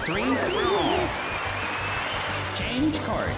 3. Change card.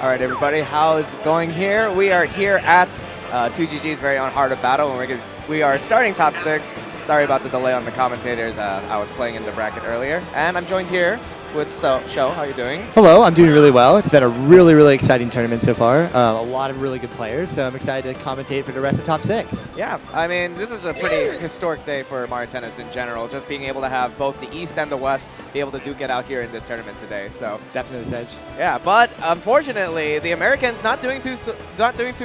All right, everybody, how's it going here? We are here at 2GG's very own Heart of Battle, and we are starting top 6. Sorry about the delay on the commentators. I was playing in the bracket earlier, and I'm joined here with Sho. How are you doing? Hello, I'm doing really well. It's been a really, really exciting tournament so far. A lot of really good players, so I'm excited to commentate for the rest of top 6. Yeah, I mean, this is a pretty historic day for Mario Tennis in general, just being able to have both the East and the West be able to duke it out here in this tournament today. So definitely Sedge. Yeah, but unfortunately, the Americans not doing too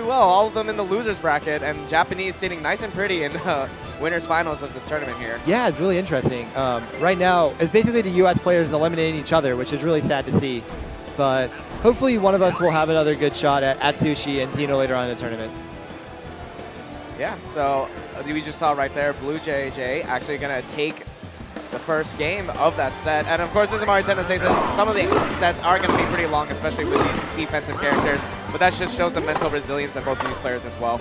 well. All of them in the losers bracket, and Japanese sitting nice and pretty in the winners finals of this tournament here. Yeah, it's really interesting. Right now, it's basically the U.S. players eliminating each other, which is really sad to see. But hopefully one of us will have another good shot at Sushi and Xeno later on in the tournament. Yeah, so we just saw right there, BlueJJ actually going to take the first game of that set. And of course, this is Mario Tennis Aces. Some of the sets are going to be pretty long, especially with these defensive characters. But that just shows the mental resilience of both of these players as well.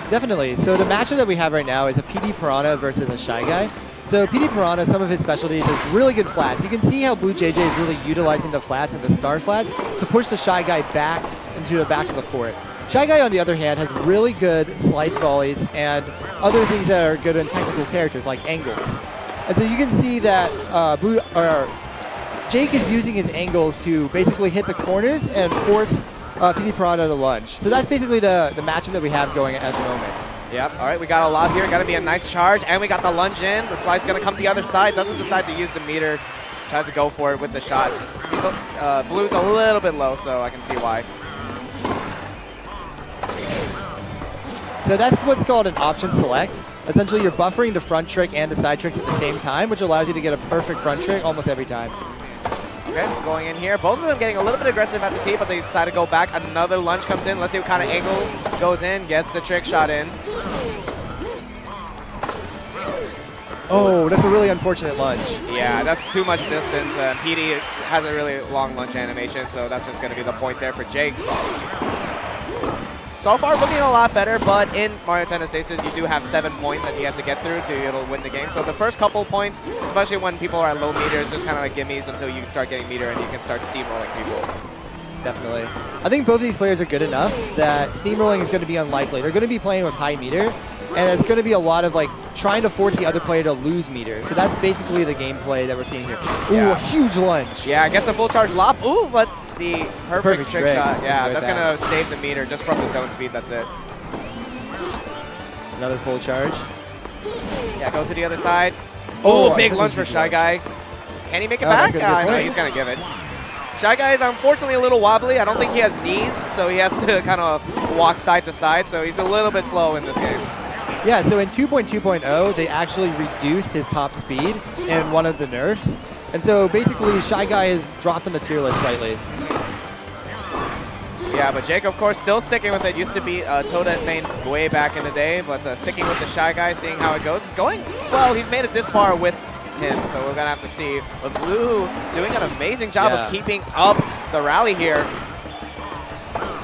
Definitely. So the matchup that we have right now is a Petey Piranha versus a Shy Guy. So Petey Piranha, some of his specialties is really good flats. You can see how BlueJJ is really utilizing the flats and the star flats to push the Shy Guy back into the back of the court. Shy Guy, on the other hand, has really good slice volleys and other things that are good in technical characters like angles. And so you can see that Jake is using his angles to basically hit the corners and force Petey Piranha to lunge. So that's basically the matchup that we have going at the moment. Yep. All right, we got a lob here. Got to be a nice charge, and we got the lunge in. The slide's going to come the other side. Doesn't decide to use the meter. Tries to go for it with the shot. Blue's a little bit low, so I can see why. So that's what's called an option select. Essentially, you're buffering the front trick and the side tricks at the same time, which allows you to get a perfect front trick almost every time. Okay, going in here. Both of them getting a little bit aggressive at the tee, but they decide to go back. Another lunge comes in. Let's see what kind of angle goes in. Gets the trick shot in. Oh, that's a really unfortunate lunge. Yeah, that's too much distance. Petey has a really long lunge animation, so that's just going to be the point there for Jake. So far, looking a lot better, but in Mario Tennis Aces, you do have 7 points that you have to get through to be able to win the game. So the first couple points, especially when people are at low meters, just kind of like gimmies until you start getting meter and you can start steamrolling people. Definitely. I think both of these players are good enough that steamrolling is going to be unlikely. They're going to be playing with high meter, and it's going to be a lot of like trying to force the other player to lose meter. So that's basically the gameplay that we're seeing here. Ooh, yeah. A huge lunge. Yeah, gets a full charge lob. Ooh, but the perfect trick shot. Yeah, that's going to save the meter just from the zone speed. That's it. Another full charge. Yeah, goes to the other side. Oh, big lunge for Shy Guy. Can he make it back? No, he's going to give it. Shy Guy is unfortunately a little wobbly. I don't think he has knees, so he has to kind of walk side to side. So he's a little bit slow in this game. Yeah, so in 2.2.0, they actually reduced his top speed in one of the nerfs. And so basically, Shy Guy is dropped on the tier list slightly. Yeah, but Jake, of course, still sticking with it. Used to be Toda main way back in the day, but sticking with the Shy Guy, seeing how it goes. It's going well. He's made it this far with him, so we're going to have to see. But Blue doing an amazing job of keeping up the rally here.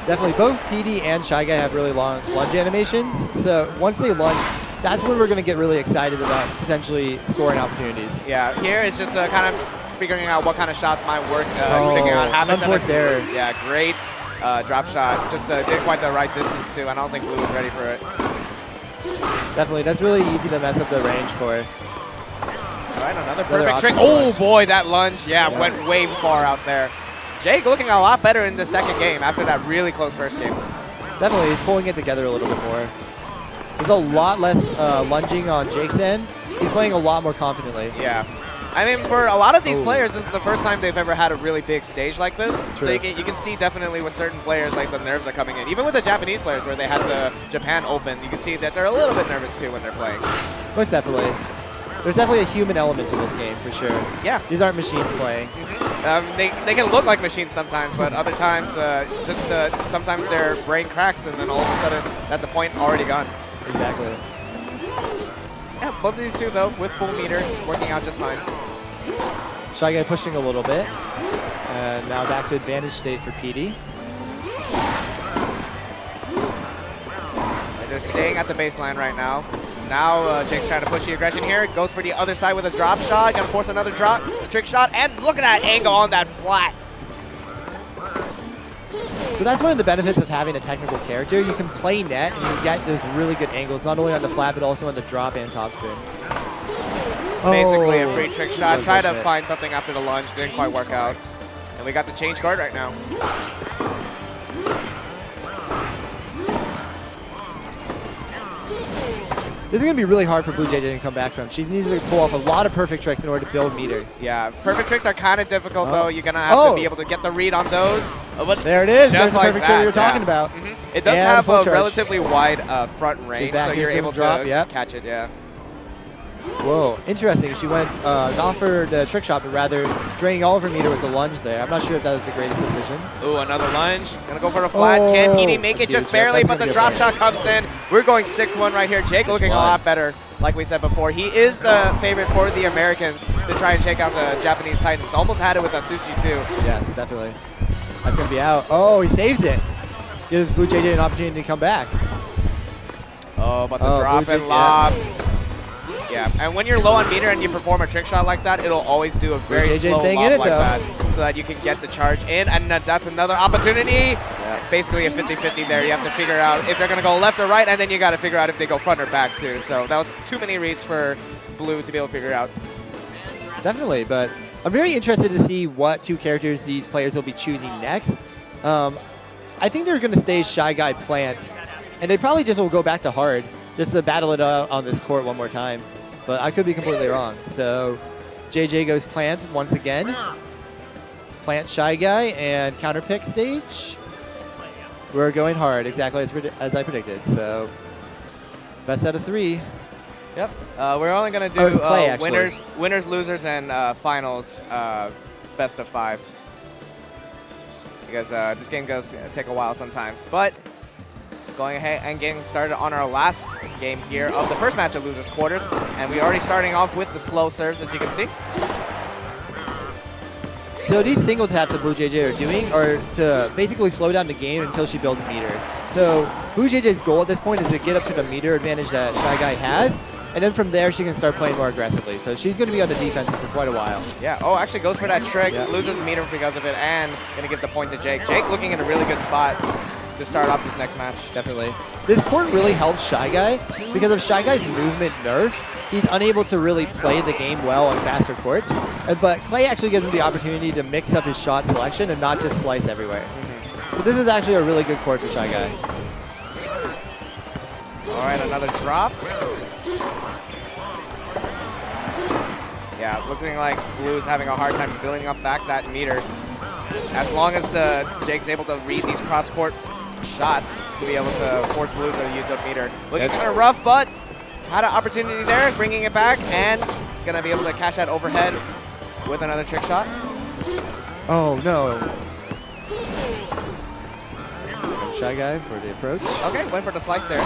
Definitely, both Petey and Shy Guy have really long lunge animations. So once they lunge, that's when we're going to get really excited about potentially scoring opportunities. Yeah, here it's just kind of figuring out what kind of shots might work. Figuring out habits. Unforced error. Yeah, great drop shot. Just did quite the right distance too. I don't think Blue was ready for it. Definitely, that's really easy to mess up the range for. All right, another perfect trick. Oh boy, that lunge, went way far out there. Jake looking a lot better in the second game after that really close first game. Definitely, he's pulling it together a little bit more. There's a lot less lunging on Jake's end. He's playing a lot more confidently. Yeah. I mean, for a lot of these players, this is the first time they've ever had a really big stage like this. True. So you can see definitely with certain players, like the nerves are coming in. Even with the Japanese players where they had the Japan Open, you can see that they're a little bit nervous too when they're playing. Most definitely. There's definitely a human element to this game, for sure. Yeah. These aren't machines playing. They can look like machines sometimes, but other times, sometimes their brain cracks, and then all of a sudden, that's a point already gone. Exactly. Yeah, both of these two, though, with full meter, working out just fine. Shy Guy pushing a little bit. And now back to advantage state for Petey. They're staying at the baseline right now. Now Jake's trying to push the aggression here. Goes for the other side with a drop shot. Gonna force another trick shot. And look at that angle on that flat. So that's one of the benefits of having a technical character. You can play net and you get those really good angles, not only on the flat, but also on the drop and topspin. Basically a free trick shot. Try to it. find something after the lunge. Didn't quite work out. And we got the change card right now. This is going to be really hard for BlueJJ to come back from. She needs to pull off a lot of perfect tricks in order to build meter. Yeah, perfect tricks are kind of difficult, though. You're going to have to be able to get the read on those. But there it is. There's the like perfect trick we were talking about. It does have a relatively wide front range, so you're able to catch it, yeah. Whoa, interesting. She went not for the trick shot, but rather draining all of her meter with the lunge there. I'm not sure if that was the greatest decision. Ooh, another lunge. Gonna go for a flat. Can Petey make it just barely, but the drop shot comes in. We're going 6-1 right here. Jake looking a lot better, like we said before. He is the favorite for the Americans to try and shake out the Japanese Titans. Almost had it with that sushi, too. Yes, definitely. That's going to be out. Oh, he saves it. Gives BlueJJ an opportunity to come back. Oh, but the drop and lob. Yeah, and when you're low on meter and you perform a trick shot like that, it'll always do a very slow lob like that so that you can get the charge in. And that's another opportunity. Yeah. Basically a 50-50 there. You have to figure out if they're going to go left or right, and then you got to figure out if they go front or back too. So that was too many reads for Blue to be able to figure out. Definitely, but I'm very interested to see what two characters these players will be choosing next. I think they're going to stay Shy Guy Plant, and they probably just will go back to hard just to battle it out on this court one more time. But I could be completely wrong. So JJ goes Plant once again. Plant Shy Guy and counter pick stage. We're going hard, exactly as I predicted. So best out of 3. Yep. We're only going to do winners, losers, and finals best of 5. Because this game does take a while sometimes. But going ahead and getting started on our last game here of the first match of losers quarters. And we're already starting off with the slow serves, as you can see. So these single taps that BlueJJ are doing are to basically slow down the game until she builds meter. So BlueJJ's goal at this point is to get up to the meter advantage that Shy Guy has, and then from there she can start playing more aggressively. So she's going to be on the defensive for quite a while. Yeah. Oh, actually goes for that trick, loses meter because of it, and going to give the point to Jake. Jake looking in a really good spot to start off this next match. Definitely. This court really helps Shy Guy because of Shy Guy's movement nerf. He's unable to really play the game well on faster courts, but Clay actually gives him the opportunity to mix up his shot selection and not just slice everywhere. So this is actually a really good court for Shy Guy. All right, another drop. Yeah, looking like Blue's having a hard time building up back that meter. As long as Jake's able to read these cross-court shots to be able to force Blue to use up meter. Looking kind of rough, but had an opportunity there, bringing it back, and going to be able to cash that overhead with another trick shot. Oh, no. Shy Guy for the approach. Okay, went for the slice there.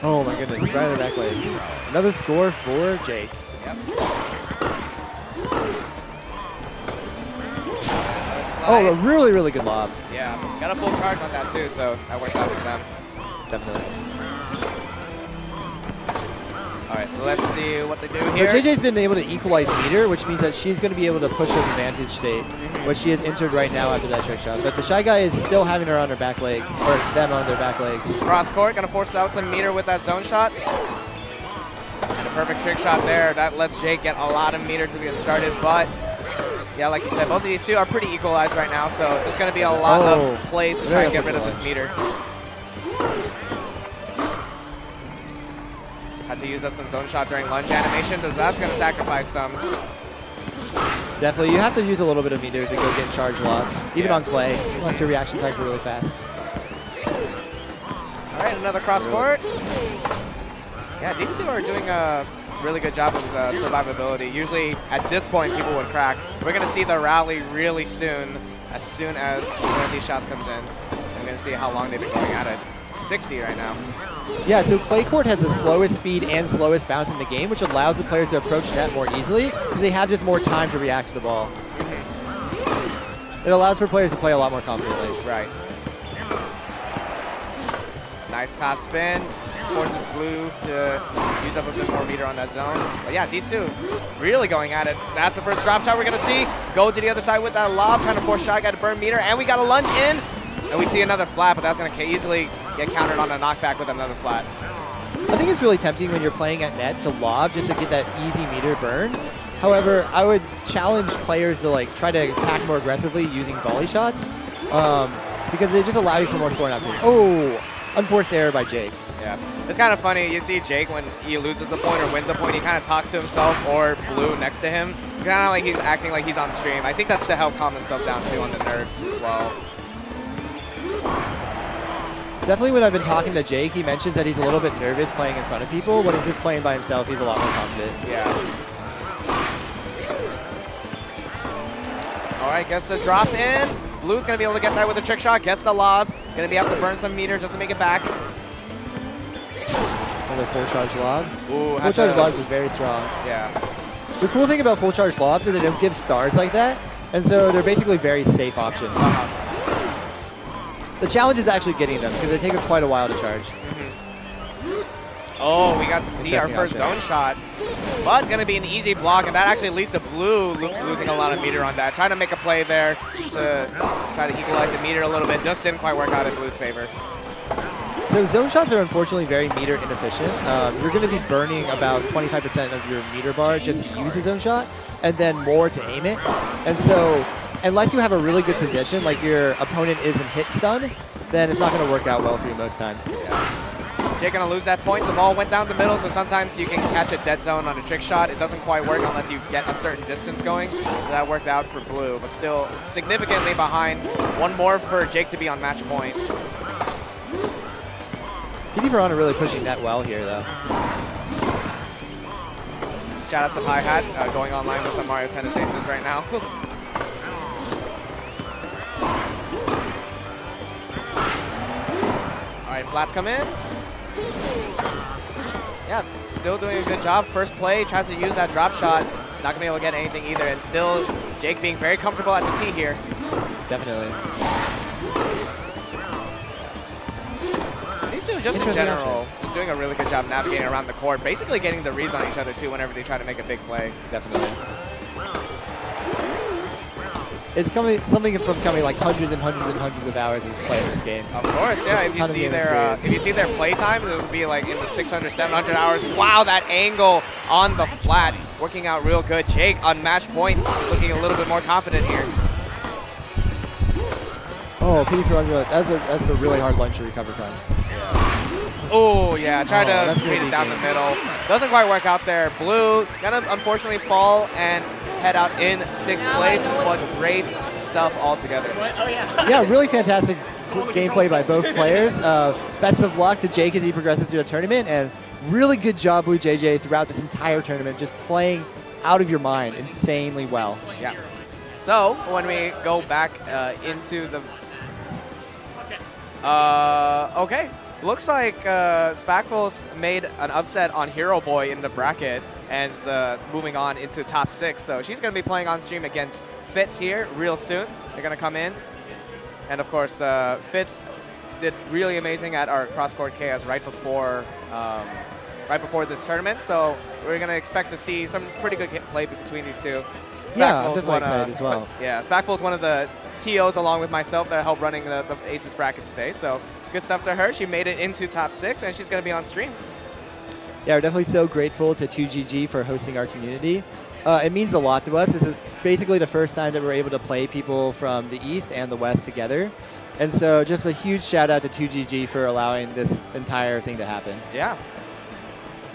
Oh my goodness, right in the back legs. Another score for Jake. Yep. Oh, a really, really good lob. Yeah, got a full charge on that too, so that worked out for them. Definitely. All right, let's see what they do here. So JJ's been able to equalize meter, which means that she's going to be able to push her advantage state, which she has entered right now after that trick shot. But the Shy Guy is still having her on her back legs, or them on their back legs. Cross court, going to force out some meter with that zone shot. And a perfect trick shot there. That lets Jake get a lot of meter to get started, but yeah, like you said, both of these two are pretty equalized right now, so there's going to be a lot of plays to try and get rid of this meter. Had to use up some zone shot during lunge animation, but that's going to sacrifice some. Definitely, you have to use a little bit of meter to go get charge lobs, even on Clay, unless your reaction times are really fast. All right, another cross court. Yeah, these two are doing a really good job of survivability. Usually at this point, people would crack. We're going to see the rally really soon as one of these shots comes in. I'm going to see how long they've been going at it. 60 right now. Yeah, so clay court has the slowest speed and slowest bounce in the game, which allows the players to approach net more easily because they have just more time to react to the ball. It allows for players to play a lot more confidently. Right. Nice top spin. forces Blue to use up a bit more meter on that zone. But yeah, these two really going at it. That's the first drop shot we're going to see. Go to the other side with that lob, trying to force Shy Guy to burn meter. And we got a lunge in. And we see another flat, but that's going to easily get countered on a knockback with another flat. I think it's really tempting when you're playing at net to lob just to get that easy meter burn. However, I would challenge players to like try to attack more aggressively using volley shots because they just allow you for more scoring opportunity. Oh, unforced error by Jake. Yeah, it's kind of funny. You see Jake when he loses a point or wins a point, he kind of talks to himself or Blue next to him. Kind of like he's acting like he's on stream. I think that's to help calm himself down too on the nerves as well. Definitely when I've been talking to Jake, he mentions that he's a little bit nervous playing in front of people. When he's just playing by himself, he's a lot more confident. Yeah. All right, gets the drop in. Blue's going to be able to get that with a trick shot. Gets the lob. Going to be able to burn some meter just to make it back. Another full charge lob. Ooh, full charge lobs is very strong. Yeah. The cool thing about full charge lobs is they don't give stars like that, and so they're basically very safe options. The challenge is actually getting them because they take quite a while to charge. Oh, we got to see our first zone shot. But going to be an easy block, and that actually leads to Blue losing a lot of meter on that. Trying to make a play there to try to equalize the meter a little bit. Just didn't quite work out in Blue's favor. So zone shots are unfortunately very meter inefficient. You're going to be burning about 25% of your meter bar just to use a zone shot, and then more to aim it. And so unless you have a really good position, like your opponent isn't hit stun, then it's not going to work out well for you most times. Yeah. Jake going to lose that point. The ball went down the middle, so sometimes you can catch a dead zone on a trick shot. It doesn't quite work unless you get a certain distance going. So that worked out for Blue, but still significantly behind. One more for Jake to be on match point. Petey Piranha really pushing that well here, though. Shout out to Pie Hat going online with some Mario Tennis Aces right now. All right, flats come in. Yeah, still doing a good job. First play, tries to use that drop shot. Not going to be able to get anything either. And still, Jake being very comfortable at the tee here. Definitely. These two, just in general, just doing a really good job navigating around the court. Basically getting the reads on each other, too, whenever they try to make a big play. Definitely. It's something from coming like hundreds and hundreds and hundreds of hours of playing this game. Of course, yeah. If you see their play time, it would be like in the 600, 700 hours. Wow, that angle on the flat, working out real good. Jake on match point, looking a little bit more confident here. Oh, Petey Piranha, that's a really hard lunge to recover from. Oh, yeah, tried to beat it down the middle. Doesn't quite work out there. Blue gonna unfortunately fall and head out in 6th place, but great stuff altogether. Oh, yeah. Yeah, really fantastic gameplay by both players. Best of luck to Jake as he progresses through the tournament, and really good job, BlueJJ, throughout this entire tournament, just playing out of your mind insanely well. Yeah. So, when we go back into the... Okay. Looks like Spackfuls made an upset on Hero Boy in the bracket and moving on into top 6. So she's going to be playing on stream against Fitz here real soon. They're going to come in. And of course, Fitz did really amazing at our cross-court chaos right before this tournament. So we're going to expect to see some pretty good play between these two. Yeah, I'm definitely excited as well. Yeah, Spackful's one of the TOs along with myself that helped running the Aces bracket today. So good stuff to her. She made it into top 6, and she's going to be on stream. Yeah, we're definitely so grateful to 2GG for hosting our community. It means a lot to us. This is basically the first time that we're able to play people from the East and the West together. And so just a huge shout out to 2GG for allowing this entire thing to happen. Yeah.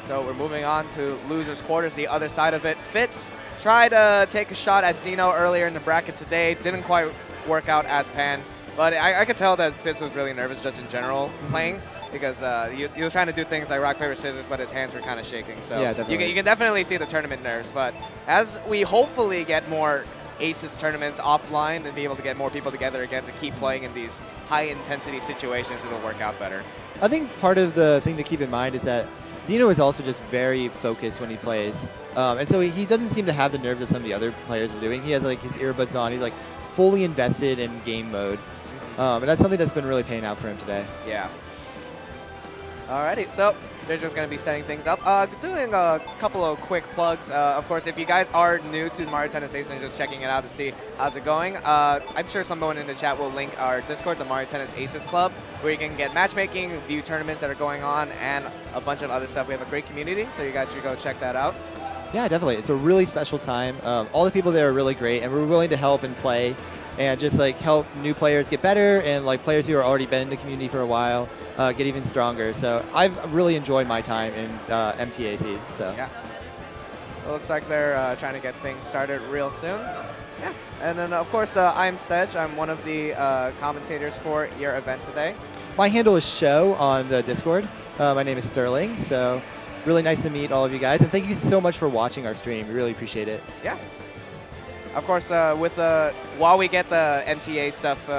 So we're moving on to losers quarters, the other side of it. Fitz tried to take a shot at Zeno earlier in the bracket today. Didn't quite work out as planned. But I could tell that Fitz was really nervous just in general playing, because he was trying to do things like rock, paper, scissors, but his hands were kind of shaking. So yeah, definitely. You can definitely see the tournament nerves. But as we hopefully get more Aces tournaments offline and be able to get more people together again to keep playing in these high-intensity situations, it'll work out better. I think part of the thing to keep in mind is that Zeno is also just very focused when he plays. And so he doesn't seem to have the nerves that some of the other players are doing. He has like his earbuds on. He's like fully invested in game mode. And that's something that's been really paying out for him today. Yeah. Alrighty, so they're just going to be setting things up. Doing a couple of quick plugs. Of course, if you guys are new to Mario Tennis Aces and just checking it out to see how's it going, I'm sure someone in the chat will link our Discord, the Mario Tennis Aces Club, where you can get matchmaking, view tournaments that are going on, and a bunch of other stuff. We have a great community, so you guys should go check that out. Yeah, definitely. It's a really special time. All the people there are really great, and we're willing to help and play and just like help new players get better and like players who are already been in the community for a while get even stronger. So I've really enjoyed my time in MTAC. So yeah, it looks like they're trying to get things started real soon. Yeah, and then of course I'm Sedge. I'm one of the commentators for your event today. My handle is Show on the Discord. My name is Sterling. So really nice to meet all of you guys, and thank you so much for watching our stream. We really appreciate it. Yeah. Of course, while we get the MTA stuff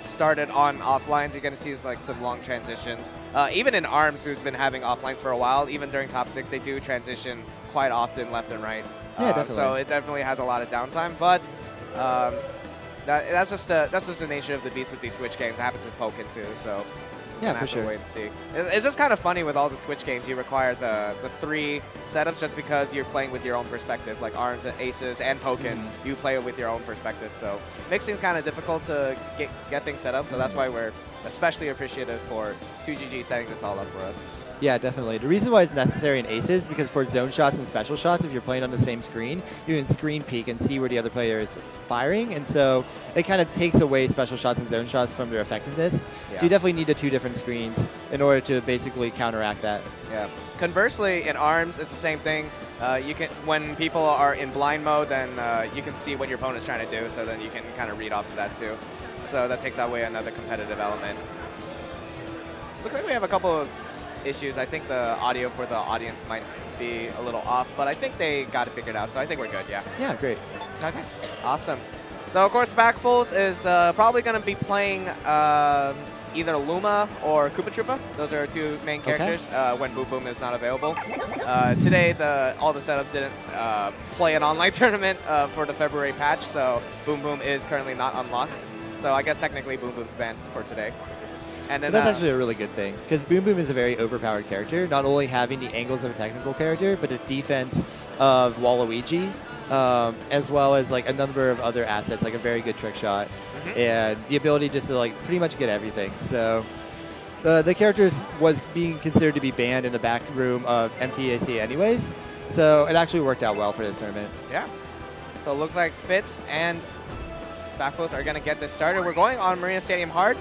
started on offlines, you're going to see like some long transitions. Even in ARMS, who's been having offlines for a while, even during top 6, they do transition quite often left and right. Yeah, definitely. So it definitely has a lot of downtime, but that's just the nature of the beast with these Switch games. It happens with Pokken too, so. Yeah, for sure. Wait and see. It's just kind of funny with all the Switch games. You require the 3 setups just because you're playing with your own perspective. Like ARMS and Aces and Pokken, you play it with your own perspective. So mixing is kind of difficult to get things set up. So that's why we're especially appreciative for 2GG setting this all up for us. Yeah, definitely. The reason why it's necessary in Aces is because for zone shots and special shots, if you're playing on the same screen, you can screen peek and see where the other player is firing, and so it kind of takes away special shots and zone shots from their effectiveness. Yeah. So you definitely need the 2 different screens in order to basically counteract that. Yeah. Conversely, in ARMS, it's the same thing. You can, when people are in blind mode, then you can see what your opponent's trying to do, so then you can kind of read off of that too. So that takes away another competitive element. Looks like we have a couple of issues. I think the audio for the audience might be a little off, but I think they got it figured out, so I think we're good, yeah. Yeah, great. Okay, awesome. So, of course, Spackfuls is probably going to be playing either Luma or Koopa Troopa. Those are 2 main characters when Boom Boom is not available. Today, all the setups didn't play an online tournament for the February patch, so Boom Boom is currently not unlocked. So I guess technically Boom Boom's banned for today. And then, that's actually a really good thing, because Boom Boom is a very overpowered character, not only having the angles of a technical character, but the defense of Waluigi, as well as like a number of other assets, like a very good trick shot, and the ability just to like pretty much get everything. So the character was being considered to be banned in the back room of MTAC anyways, so it actually worked out well for this tournament. Yeah. So it looks like Fitz and Spackfuls are going to get this started. We're going on Marina Stadium hard.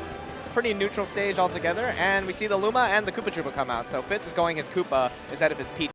Pretty neutral stage altogether, and we see the Luma and the Koopa Troopa come out. So Fitz is going his Koopa instead of his Petey.